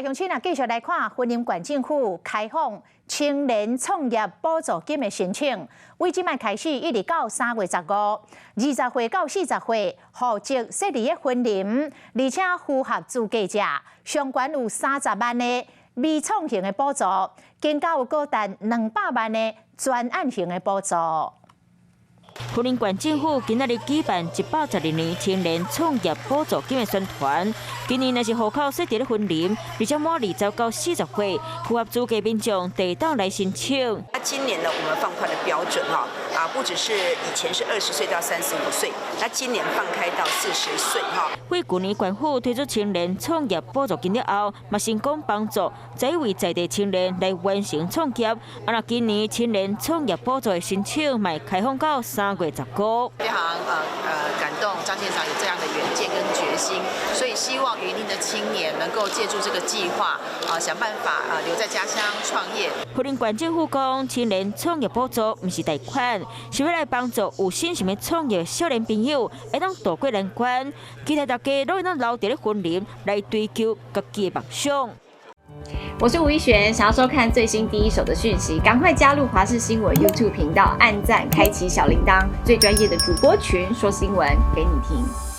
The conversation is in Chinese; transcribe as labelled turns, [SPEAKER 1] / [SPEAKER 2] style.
[SPEAKER 1] 乡亲啊，继续来看云林县政府开放青年创业补助金的申请，为即摆开始，一直到3月15，20岁到40岁，户籍设立的云林，而且符合资格者，上悬有30万的微创型的补助，更加有高达200万的专案型的补助。
[SPEAKER 2] 云林县政府今仔日举办112年青年创业补助金的宣传。今年若是户口设伫咧云林，而且满20到40岁，符合资格民众得当来申请。
[SPEAKER 3] 那今年呢，我们放宽的标准不只是以前是20岁到35岁，那今年放开到40岁
[SPEAKER 2] 为去年县府推出青年创业补助金了后，嘛成功帮助1位在地青年来完成创业。那今年青年创业补助的申请，嘛开放到3月19。
[SPEAKER 4] 非常感动，张县长有这样的远见跟决心，所以希望云林的青年能够借助这个计划想办法留在家乡创业。
[SPEAKER 2] 云林县政府讲，青年创业补助不是贷款，是要来帮助有心想要创业的少年朋友，会当渡过难关。期待大家都会当留在咧云林来追求家己的梦想。
[SPEAKER 5] 我是吴一璇，想要收看最新第一手的讯息，赶快加入华视新闻 YouTube 频道，按赞，开启小铃铛，最专业的主播群说新闻给你听。